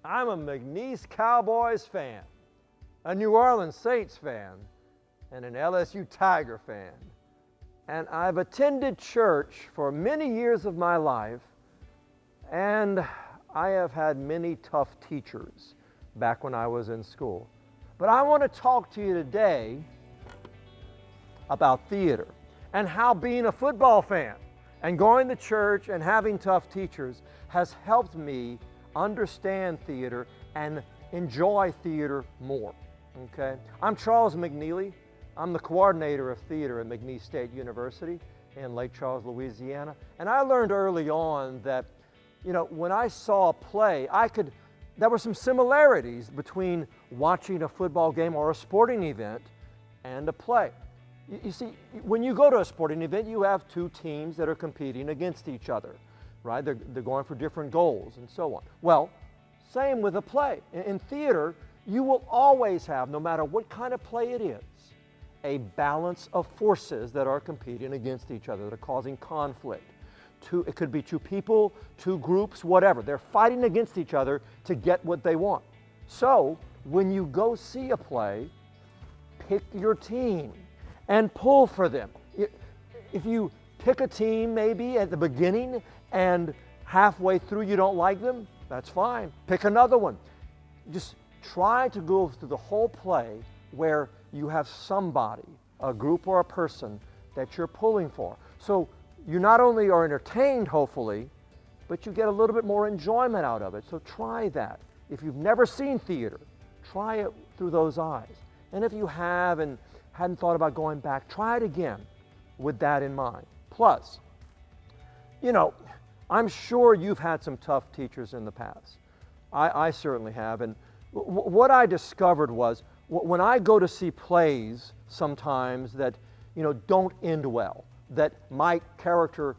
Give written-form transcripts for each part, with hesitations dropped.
I'm a McNeese Cowboys fan, a New Orleans Saints fan, and an LSU Tiger fan. And I've attended church for many years of my life, and I have had many tough teachers back when I was in school. But I want to talk to you today about theater and how being a football fan and going to church and having tough teachers has helped me understand theater and enjoy theater more. Okay? I'm Charles McNeely. I'm the coordinator of theater at McNeese State University in Lake Charles, Louisiana. And I learned early on that, when I saw a play, there were some similarities between watching a football game or a sporting event and a play. You see, when you go to a sporting event, you have two teams that are competing against each other, right? They're going for different goals and so on. Well, same with a play. In theater, you will always have, no matter what kind of play it is, a balance of forces that are competing against each other, that are causing conflict. It could be two people, two groups, whatever. They're fighting against each other to get what they want. So, when you go see a play, pick your team and pull for them. If you pick a team maybe at the beginning and halfway through you don't like them, that's fine. Pick another one. Just try to go through the whole play where you have somebody, a group or a person that you're pulling for. So you not only are entertained, hopefully, but you get a little bit more enjoyment out of it. So try that. If you've never seen theater, try it through those eyes. And if you have and hadn't thought about going back, try it again with that in mind. Plus, I'm sure you've had some tough teachers in the past. I certainly have. And what I discovered was when I go to see plays sometimes that, don't end well, that my character,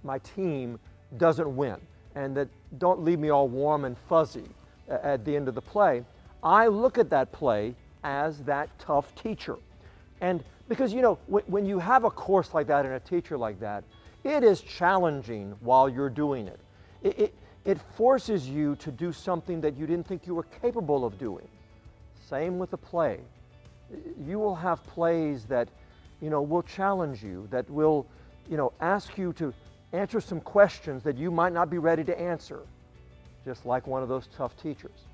my team doesn't win, and that don't leave me all warm and fuzzy at the end of the play, I look at that play as that tough teacher. And because, when you have a course like that and a teacher like that, it is challenging while you're doing it. It forces you to do something that you didn't think you were capable of doing. Same with a play. You will have plays that, will challenge you, that will, ask you to answer some questions that you might not be ready to answer, just like one of those tough teachers.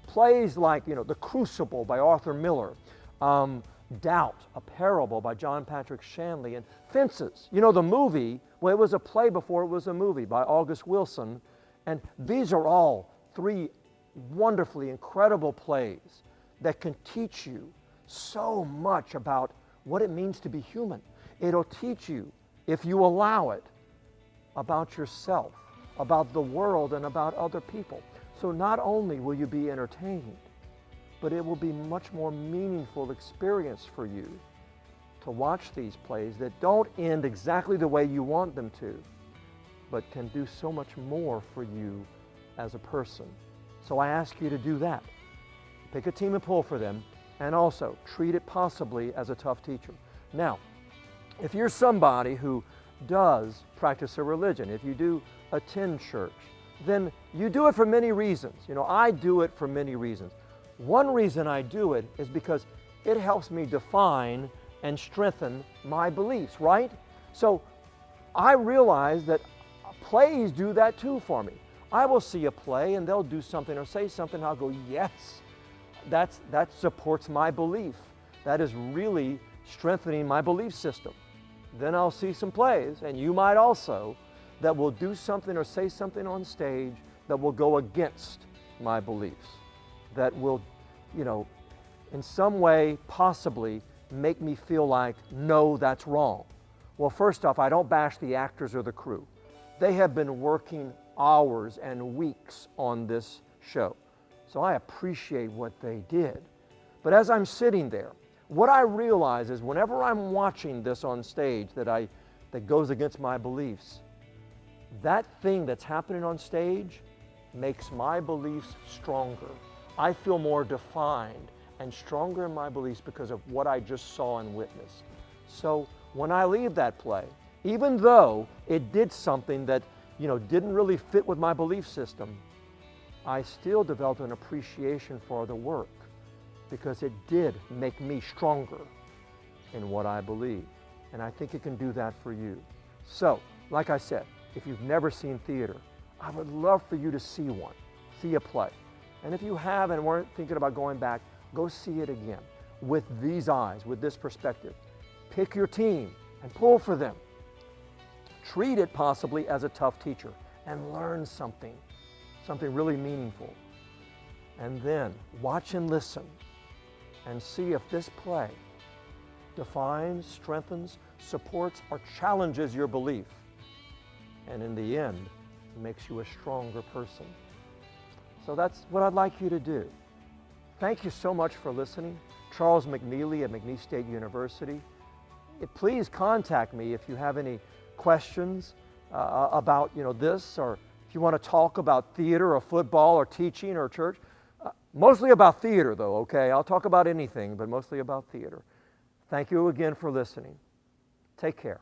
Plays like, The Crucible by Arthur Miller, Doubt, a Parable by John Patrick Shanley, and Fences. The movie, well, it was a play before it was a movie by August Wilson, and these are all three wonderfully incredible plays that can teach you so much about what it means to be human. It'll teach you, if you allow it, about yourself, about the world, and about other people. So not only will you be entertained, but it will be much more meaningful experience for you to watch these plays that don't end exactly the way you want them to, but can do so much more for you as a person. So I ask you to do that. Pick a team and pull for them, and also treat it possibly as a tough teacher. Now, if you're somebody who does practice a religion, if you do attend church, then you do it for many reasons. I do it for many reasons. One reason I do it is because it helps me define and strengthen my beliefs, right? So I realize that plays do that too for me. I will see a play and they'll do something or say something, and I'll go, yes, that supports my belief. That is really strengthening my belief system. Then I'll see some plays, and you might also, that will do something or say something on stage that will go against my beliefs, that will, in some way possibly make me feel like, no, that's wrong. Well, first off, I don't bash the actors or the crew. They have been working hours and weeks on this show. So I appreciate what they did. But as I'm sitting there, what I realize is whenever I'm watching this on stage that goes against my beliefs, that thing that's happening on stage makes my beliefs stronger. I feel more defined and stronger in my beliefs because of what I just saw and witnessed. So when I leave that play, even though it did something that, didn't really fit with my belief system, I still developed an appreciation for the work because it did make me stronger in what I believe. And I think it can do that for you. So, like I said, if you've never seen theater, I would love for you to see one, see a play. And if you have and weren't thinking about going back, go see it again with these eyes, with this perspective. Pick your team and pull for them. Treat it possibly as a tough teacher and learn something really meaningful. And then watch and listen and see if this play defines, strengthens, supports, or challenges your belief. And in the end, makes you a stronger person. So that's what I'd like you to do. Thank you so much for listening. Charles McNeely at McNeese State University. Please contact me if you have any questions about this, or if you want to talk about theater or football or teaching or church. Mostly about theater though, okay? I'll talk about anything, but mostly about theater. Thank you again for listening. Take care.